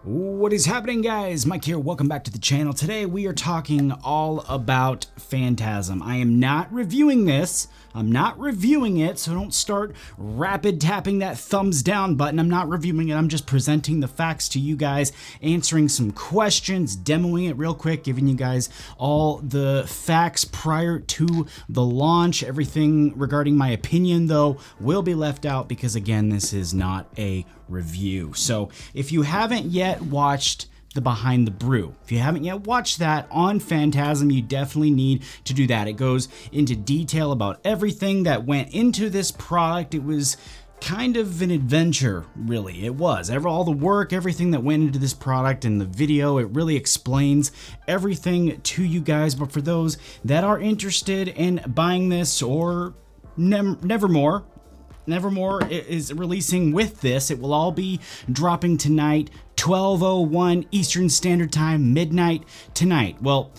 What is happening, guys? Mike here, welcome back to the channel. Today we are talking all about Phantasm. I am not reviewing this. I'm not reviewing it, so don't start rapid tapping that thumbs down button. I'm not reviewing it, I'm just presenting the facts to you guys, answering some questions, demoing it real quick, giving you guys all the facts prior to the launch. Everything regarding my opinion, though, will be left out because, again, this is not a review. So if you haven't yet watched the Behind the Brew, if you haven't yet watched that on Phantasm, you definitely need to do that. It goes into detail about everything that went into this product. It was kind of an adventure, really. It was. All the work, everything that went into this product and the video, it really explains everything to you guys. But for those that are interested in buying this, or Nevermore is releasing with this. It will all be dropping tonight, 12:01 Eastern Standard Time, midnight tonight. Well,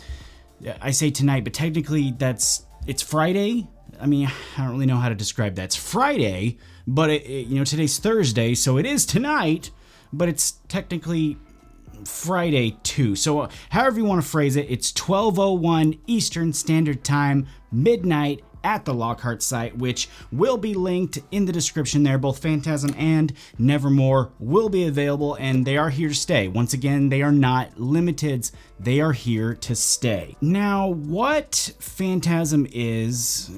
I say tonight, but technically it's Friday. I mean, I don't really know how to describe that. It's Friday, but today's Thursday, so it is tonight, but it's technically Friday too. So however you want to phrase it, it's 12:01 Eastern Standard Time, midnight, at the Lockhart site, which will be linked in the description there. Both Phantasm and Nevermore will be available, and they are here to stay. Once again, they are not limited. They are here to stay. Now, what Phantasm is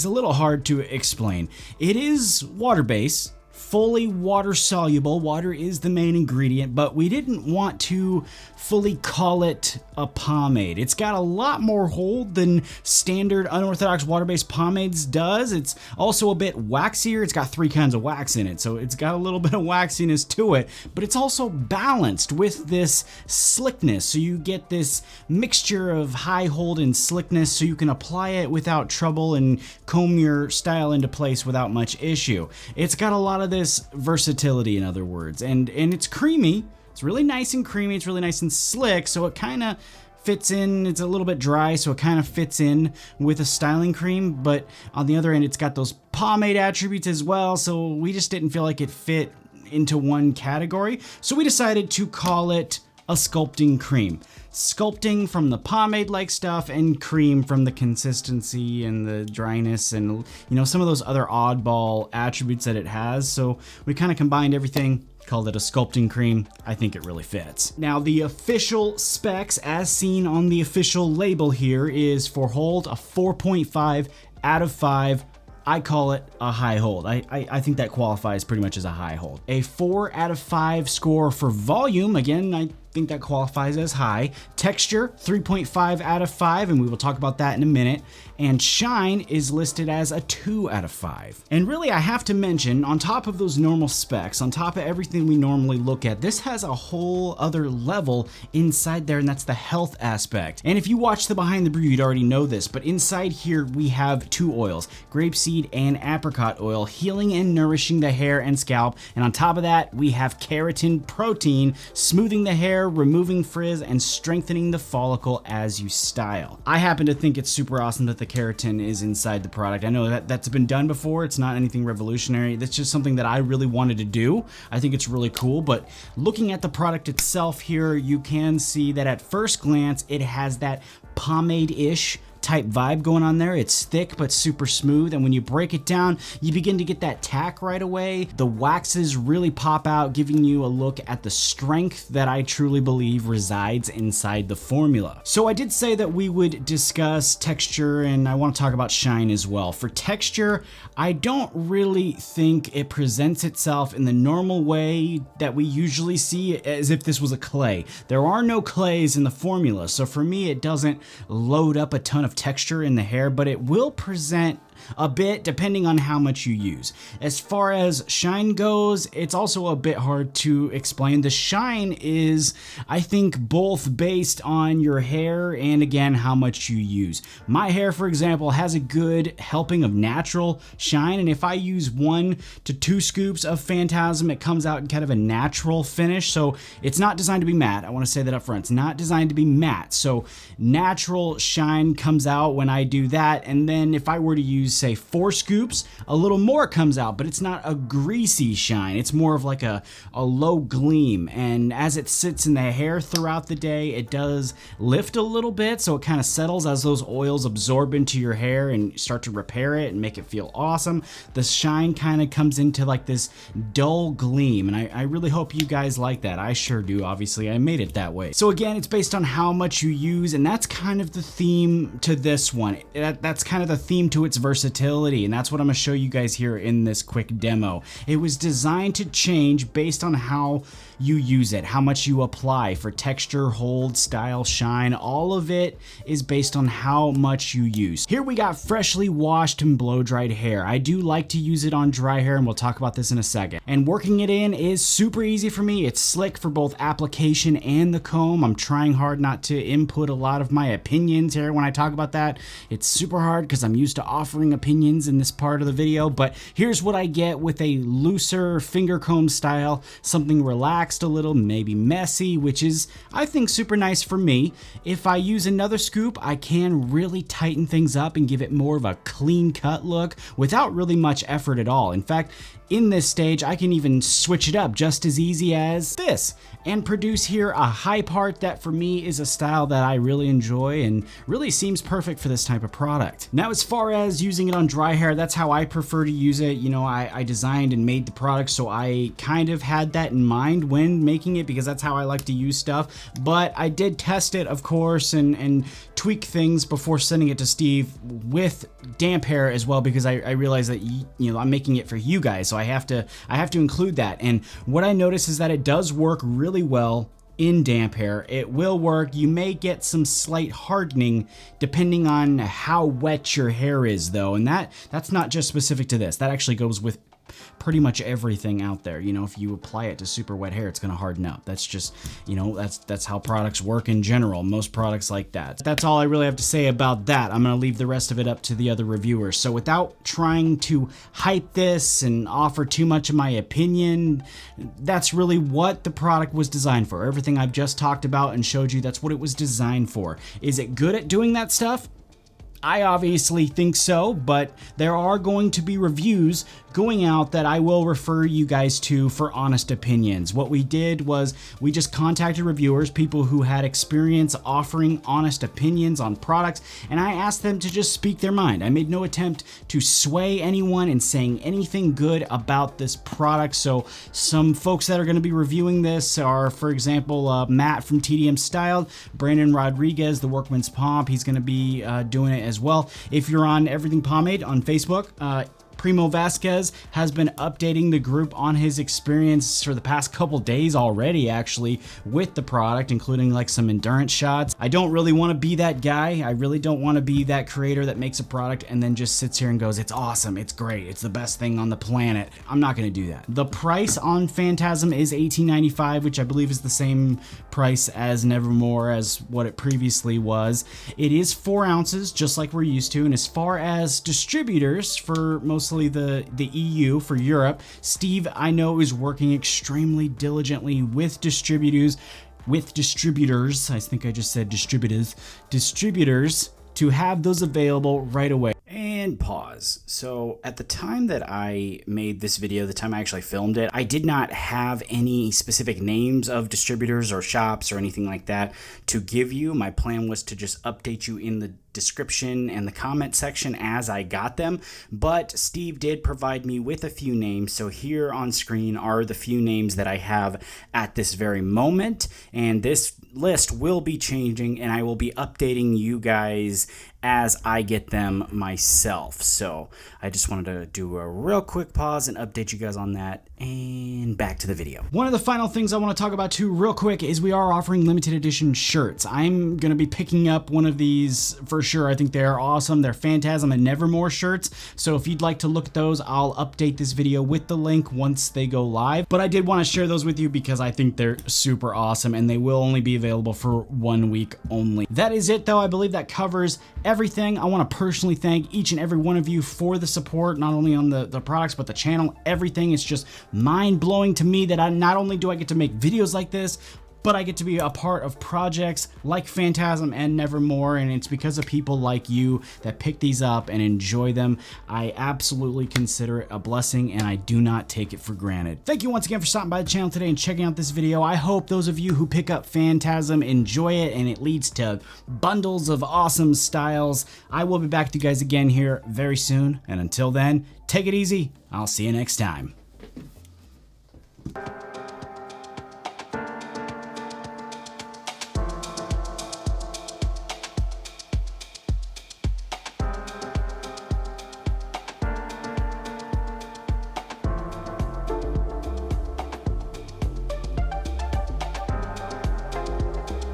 a little hard to explain. It is water-based, fully water soluble. Water is the main ingredient, but we didn't want to fully call it a pomade. It's got a lot more hold than standard unorthodox water-based pomades does. It's also a bit waxier. It's got 3 kinds of wax in it, so it's got a little bit of waxiness to it, but it's also balanced with this slickness, so you get this mixture of high hold and slickness, so you can apply it without trouble and comb your style into place without much issue. It's got a lot of this versatility, in other words, and it's creamy. It's really nice and creamy. It's really nice and slick, so it kind of fits in. It's a little bit dry, so it kind of fits in with a styling cream, but on the other end, it's got those pomade attributes as well, so we just didn't feel like it fit into one category, so we decided to call it a sculpting cream. Sculpting from the pomade-like stuff, and cream from the consistency and the dryness and, some of those other oddball attributes that it has. So we kind of combined everything, called it a sculpting cream. I think it really fits. Now, the official specs, as seen on the official label here, is for hold a 4.5 out of 5. I call it a high hold. I think that qualifies pretty much as a high hold. A 4 out of 5 score for volume. Again, I think that qualifies as high. Texture, 3.5 out of 5, and we will talk about that in a minute. And shine is listed as a 2 out of 5. And really, I have to mention, on top of those normal specs, on top of everything we normally look at, this has a whole other level inside there, and that's the health aspect. And if you watch the Behind the Brew, you'd already know this, but inside here we have 2 oils, grapeseed and apricot oil, healing and nourishing the hair and scalp. And on top of that, we have keratin protein, smoothing the hair, removing frizz, and strengthening the follicle as you style. I happen to think it's super awesome that the keratin is inside the product. I know that that's been done before. It's not anything revolutionary. That's just something that I really wanted to do. I think it's really cool, but looking at the product itself here, you can see that at first glance, it has that pomade-ish type vibe going on there. It's thick but super smooth, and when you break it down, you begin to get that tack right away. The waxes really pop out, giving you a look at the strength that I truly believe resides inside the formula. So I did say that we would discuss texture, and I want to talk about shine as well. For texture, I don't really think it presents itself in the normal way that we usually see, as if this was a clay. There are no clays in the formula, so for me, it doesn't load up a ton of texture in the hair, but it will present a bit depending on how much you use. As far as shine goes, it's also a bit hard to explain. The shine is, I think, both based on your hair and, again, how much you use. My hair, for example, has a good helping of natural shine, and if I use 1 to 2 scoops of Phantasm, it comes out in kind of a natural finish. So it's not designed to be matte. I want to say that up front. It's not designed to be matte. So natural shine comes out when I do that, and then if I were to use use, say, 4 scoops, a little more comes out, but it's not a greasy shine. It's more of like a low gleam. And as it sits in the hair throughout the day, it does lift a little bit, so it kind of settles as those oils absorb into your hair and start to repair it and make it feel awesome. The shine kind of comes into like this dull gleam, and I really hope you guys like that. I sure do. Obviously, I made it that way. So again, it's based on how much you use, and that's kind of the theme to this one. That's kind of the theme to its versatility, and that's what I'm going to show you guys here in this quick demo. It was designed to change based on how you use it, how much you apply for texture, hold, style, shine. All of it is based on how much you use. Here we got freshly washed and blow-dried hair. I do like to use it on dry hair, and we'll talk about this in a second. And working it in is super easy for me. It's slick for both application and the comb. I'm trying hard not to input a lot of my opinions here when I talk about that. It's super hard because I'm used to offering opinions in this part of the video, but here's what I get with a looser finger comb style, something relaxed a little, maybe messy, which is, I think, super nice for me. If I use another scoop, I can really tighten things up and give it more of a clean cut look without really much effort at all. In fact, in this stage, I can even switch it up just as easy as this and produce here a high part that for me is a style that I really enjoy and really seems perfect for this type of product. Now, as far as using it on dry hair, that's how I prefer to use it. You know, I designed and made the product, so I kind of had that in mind when making it because that's how I like to use stuff. But I did test it, of course, and tweak things before sending it to Steve with damp hair as well, because I realized that, you know, I'm making it for you guys, so I have to include that. And what I noticed is that it does work really well in damp hair. It will work. You may get some slight hardening depending on how wet your hair is, though, and that's not just specific to this. That actually goes with pretty much everything out there. You know, if you apply it to super wet hair, it's going to harden up. That's just, you know, that's how products work in general. Most products like that. That's all I really have to say about that. I'm going to leave the rest of it up to the other reviewers. So without trying to hype this and offer too much of my opinion, that's really what the product was designed for. Everything I've just talked about and showed you, that's what it was designed for. Is it good at doing that stuff? I obviously think so, but there are going to be reviews going out that I will refer you guys to for honest opinions. What we did was we just contacted reviewers, people who had experience offering honest opinions on products, and I asked them to just speak their mind. I made no attempt to sway anyone in saying anything good about this product. So some folks that are going to be reviewing this are, for example, Matt from TDM Styled, Brandon Rodriguez, the Workman's Pomp. He's going to be doing it as well. If you're on Everything Pomade on Facebook, Primo Vasquez has been updating the group on his experience for the past couple days already, actually, with the product, including like some endurance shots. I don't really want to be that guy. I really don't want to be that creator that makes a product and then just sits here and goes, it's awesome, it's great, it's the best thing on the planet. I'm not going to do that. The price on Phantasm is $18.95, which I believe is the same price as Nevermore as what it previously was. It is 4 ounces, just like we're used to, and as far as distributors for mostly the EU, for Europe, Steve, I know, is working extremely diligently with distributors, I think I just said distributors, to have those available right away. And pause. So at the time that I made this video, the time I actually filmed it, I did not have any specific names of distributors or shops or anything like that to give you. My plan was to just update you in the description and the comment section as I got them, but Steve did provide me with a few names, so here on screen are the few names that I have at this very moment, and this list will be changing and I will be updating you guys as I get them myself. So I just wanted to do a real quick pause and update you guys on that, and back to the video. One of the final things I want to talk about too real quick is we are offering limited edition shirts. I'm going to be picking up one of these for sure. I think they're awesome. They're Phantasm and Nevermore shirts. So if you'd like to look at those, I'll update this video with the link once they go live. But I did want to share those with you because I think they're super awesome and they will only be available for 1 week only. That is it though. I believe that covers everything. I want to personally thank each and every one of you for the support, not only on the products, but the channel, everything. It's just mind-blowing to me that not only do I get to make videos like this, but I get to be a part of projects like Phantasm and Nevermore, and it's because of people like you that pick these up and enjoy them. I absolutely consider it a blessing, and I do not take it for granted. Thank you once again for stopping by the channel today and checking out this video. I hope those of you who pick up Phantasm enjoy it, and it leads to bundles of awesome styles. I will be back to you guys again here very soon, and until then, take it easy. I'll see you next time.